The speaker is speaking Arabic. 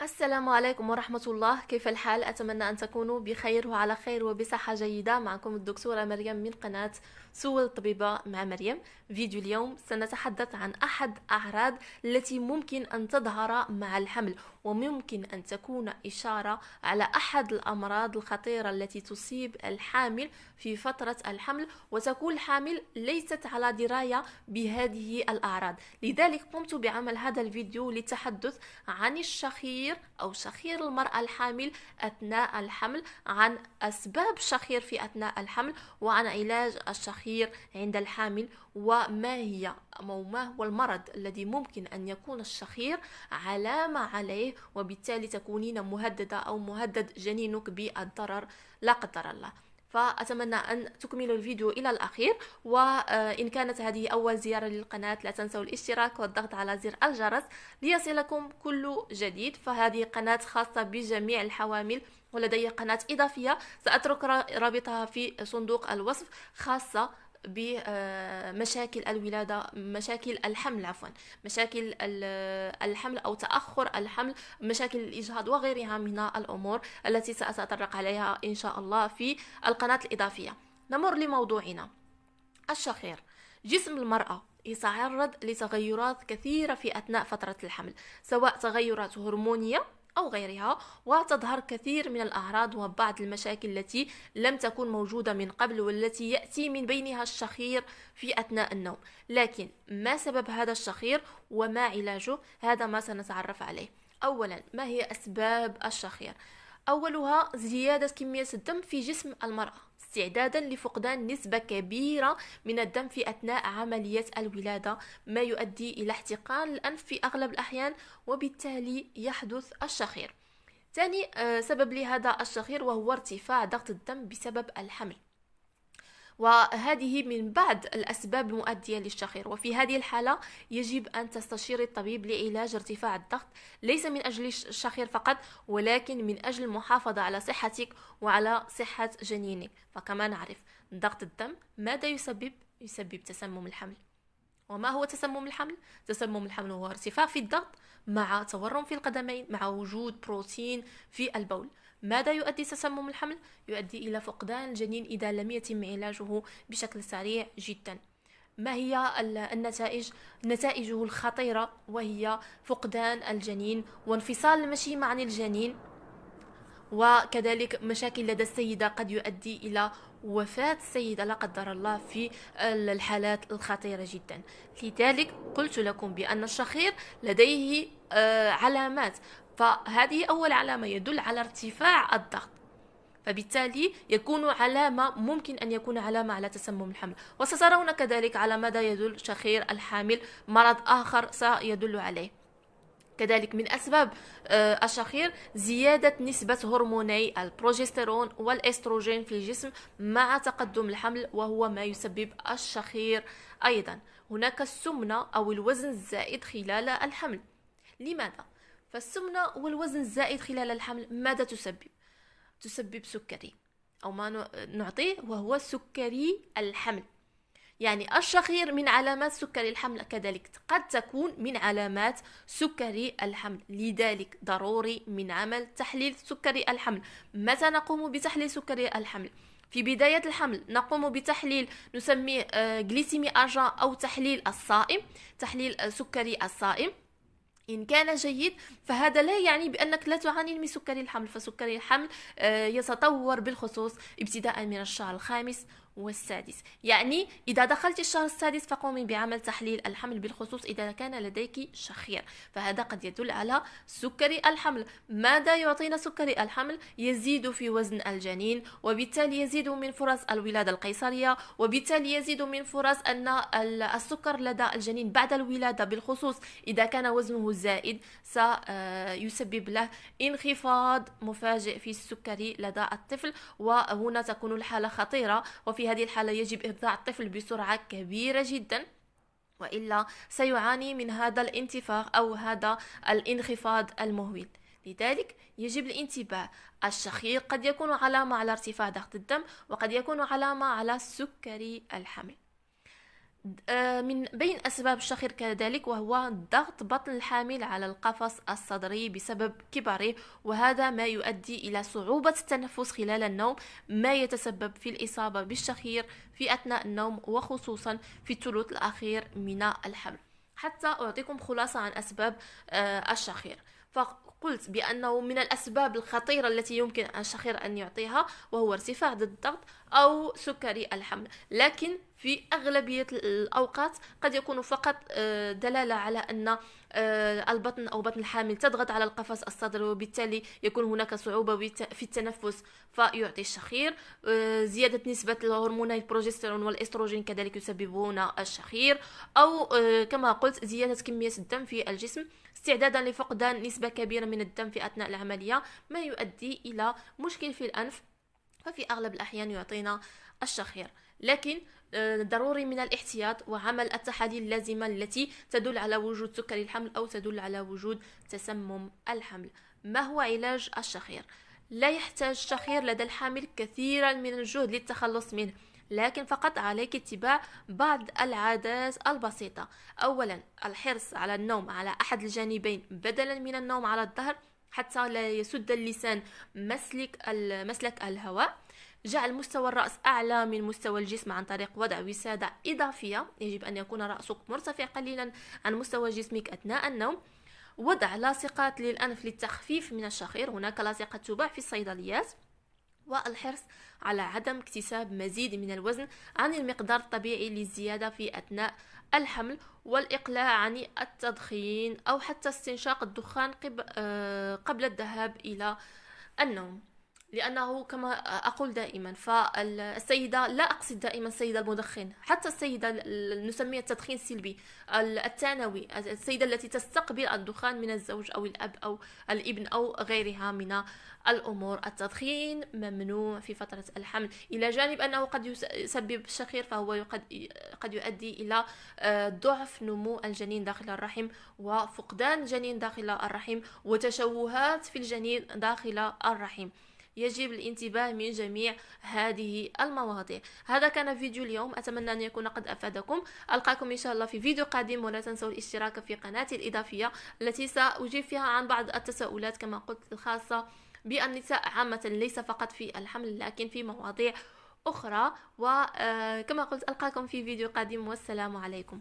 السلام عليكم ورحمة الله، كيف الحال؟ أتمنى أن تكونوا بخير وعلى خير وبصحة جيدة. معكم الدكتورة مريم من قناة سول الطبيبة مع مريم. فيديو اليوم سنتحدث عن أحد أعراض التي ممكن أن تظهر مع الحمل، وممكن أن تكون إشارة على أحد الأمراض الخطيرة التي تصيب الحامل في فترة الحمل، وتكون الحامل ليست على دراية بهذه الأعراض. لذلك قمت بعمل هذا الفيديو للتحدث عن الشخير أو شخير المرأة الحامل أثناء الحمل، عن أسباب الشخير في أثناء الحمل، وعن علاج الشخير عند الحامل، وما هي أو ما هو المرض الذي ممكن أن يكون الشخير علامة عليه، وبالتالي تكونين مهددة أو مهدد جنينك بالضرر لا قدر الله. فأتمنى أن تكملوا الفيديو إلى الأخير، وإن كانت هذه أول زيارة للقناة لا تنسوا الاشتراك والضغط على زر الجرس ليصلكم كل جديد. فهذه قناة خاصة بجميع الحوامل، ولدي قناة إضافية سأترك رابطها في صندوق الوصف، خاصة بمشاكل الولادة، مشاكل الحمل عفوا، مشاكل الحمل أو تأخر الحمل، مشاكل الإجهاض وغيرها من الأمور التي سأتطرق عليها إن شاء الله في القناة الإضافية. نمر لموضوعنا. الشخير. جسم المرأة يتعرض لتغيرات كثيرة في أثناء فترة الحمل، سواء تغيرات هرمونية أو غيرها، وتظهر كثير من الأعراض وبعض المشاكل التي لم تكن موجودة من قبل، والتي يأتي من بينها الشخير في أثناء النوم. لكن ما سبب هذا الشخير وما علاجه؟ هذا ما سنتعرف عليه. أولا، ما هي أسباب الشخير؟ أولها زيادة كمية الدم في جسم المرأة، استعدادا لفقدان نسبة كبيرة من الدم في أثناء عملية الولادة، ما يؤدي إلى احتقان الأنف في أغلب الأحيان، وبالتالي يحدث الشخير. ثاني سبب لهذا الشخير وهو ارتفاع ضغط الدم بسبب الحمل، وهذه من بعض الأسباب المؤدية للشخير. وفي هذه الحالة يجب أن تستشير الطبيب لعلاج ارتفاع الضغط، ليس من أجل الشخير فقط، ولكن من أجل المحافظة على صحتك وعلى صحة جنينك. فكما نعرف، ضغط الدم ماذا يسبب؟ يسبب تسمم الحمل. وما هو تسمم الحمل؟ تسمم الحمل هو ارتفاع في الضغط مع تورم في القدمين مع وجود بروتين في البول. ماذا يؤدي تسمم الحمل؟ يؤدي إلى فقدان الجنين إذا لم يتم علاجه بشكل سريع جدا. ما هي النتائج؟ نتائجه الخطيرة، وهي فقدان الجنين وانفصال المشيمة عن الجنين، وكذلك مشاكل لدى السيدة قد يؤدي إلى وفاة السيدة لا قدر الله في الحالات الخطيرة جدا. لذلك قلت لكم بأن الشخير لديه علامات، فهذه أول علامة يدل على ارتفاع الضغط، فبالتالي يكون علامة، ممكن أن يكون علامة على تسمم الحمل. وسترون كذلك على ماذا يدل شخير الحامل، مرض آخر سيدل عليه. كذلك من أسباب الشخير زيادة نسبة هرموني البروجسترون والإستروجين في الجسم مع تقدم الحمل، وهو ما يسبب الشخير. أيضا هناك السمنة أو الوزن الزائد خلال الحمل. لماذا؟ فالسمنة والوزن الزائد خلال الحمل ماذا تسبب؟ تسبب سكري، أو ما نعطيه وهو سكري الحمل. يعني الشخير من علامات سكري الحمل، كذلك قد تكون من علامات سكري الحمل. لذلك ضروري من عمل تحليل سكري الحمل. متى نقوم بتحليل سكري الحمل؟ في بداية الحمل نقوم بتحليل نسميه جليسيمي أجا أو تحليل الصائم، تحليل سكري الصائم. إن كان جيد فهذا لا يعني بأنك لا تعاني من سكري الحمل، فسكري الحمل يتطور بالخصوص ابتداء من الشهر الخامس والسادس. يعني إذا دخلت الشهر السادس فقومي بعمل تحليل الحمل بالخصوص إذا كان لديك شخير، فهذا قد يدل على سكري الحمل. ماذا يعطينا سكري الحمل؟ يزيد في وزن الجنين، وبالتالي يزيد من فرص الولادة القيصرية، وبالتالي يزيد من فرص أن السكر لدى الجنين بعد الولادة بالخصوص إذا كان وزنه زائد سيسبب له انخفاض مفاجئ في السكري لدى الطفل، وهنا تكون الحالة خطيرة. وفي هذه الحالة يجب إرضاع الطفل بسرعة كبيرة جدا، وإلا سيعاني من هذا الانتفاخ أو هذا الانخفاض المهول. لذلك يجب الانتباه. الشخير قد يكون علامة على ارتفاع ضغط الدم، وقد يكون علامة على سكري الحمل. من بين أسباب الشخير كذلك وهو ضغط بطن الحامل على القفص الصدري بسبب كبره، وهذا ما يؤدي إلى صعوبة التنفس خلال النوم، ما يتسبب في الإصابة بالشخير في أثناء النوم وخصوصا في الثلث الأخير من الحمل. حتى أعطيكم خلاصة عن أسباب الشخير، فقلت بأنه من الأسباب الخطيرة التي يمكن الشخير أن يعطيها وهو ارتفاع الضغط أو سكري الحمل، لكن في أغلبية الأوقات قد يكون فقط دلالة على أن البطن أو بطن الحامل تضغط على القفص الصدري، وبالتالي يكون هناك صعوبة في التنفس فيعطي الشخير. زيادة نسبة الهرموني البروجسترون والإستروجين كذلك يسببون الشخير، أو كما قلت زيادة كمية الدم في الجسم استعدادا لفقدان نسبة كبيرة من الدم في أثناء العملية، ما يؤدي إلى مشكل في الأنف، ففي أغلب الأحيان يعطينا الشخير. لكن ضروري من الاحتياط وعمل التحاليل اللازمة التي تدل على وجود سكري الحمل أو تدل على وجود تسمم الحمل. ما هو علاج الشخير؟ لا يحتاج الشخير لدى الحامل كثيرا من الجهد للتخلص منه، لكن فقط عليك اتباع بعض العادات البسيطة. أولا، الحرص على النوم على أحد الجانبين بدلا من النوم على الظهر حتى لا يسد اللسان مسلك الهواء. جعل مستوى الرأس أعلى من مستوى الجسم عن طريق وضع وسادة إضافية، يجب أن يكون رأسك مرتفع قليلا عن مستوى جسمك أثناء النوم. وضع لاصقات للأنف للتخفيف من الشخير، هناك لاصقات تباع في الصيدليات. والحرص على عدم اكتساب مزيد من الوزن عن المقدار الطبيعي للزيادة في أثناء الحمل، والإقلاع عن التدخين أو حتى استنشاق الدخان قبل الذهاب إلى النوم. لأنه كما أقول دائما، فالسيدة، لا أقصد دائما السيدة المدخن، حتى السيدة نسميها التدخين السلبي الثانوي، السيدة التي تستقبل الدخان من الزوج أو الأب أو الابن أو غيرها من الأمور، التدخين ممنوع في فترة الحمل. إلى جانب أنه قد يسبب الشخير، فهو قد يؤدي إلى ضعف نمو الجنين داخل الرحم وفقدان الجنين داخل الرحم وتشوهات في الجنين داخل الرحم. يجب الانتباه من جميع هذه المواضيع. هذا كان فيديو اليوم، أتمنى أن يكون قد أفادكم. ألقاكم إن شاء الله في فيديو قادم، ولا تنسوا الاشتراك في قناتي الإضافية التي سأجيب فيها عن بعض التساؤلات كما قلت الخاصة بالنساء عامة، ليس فقط في الحمل لكن في مواضيع أخرى. وكما قلت ألقاكم في فيديو قادم، والسلام عليكم.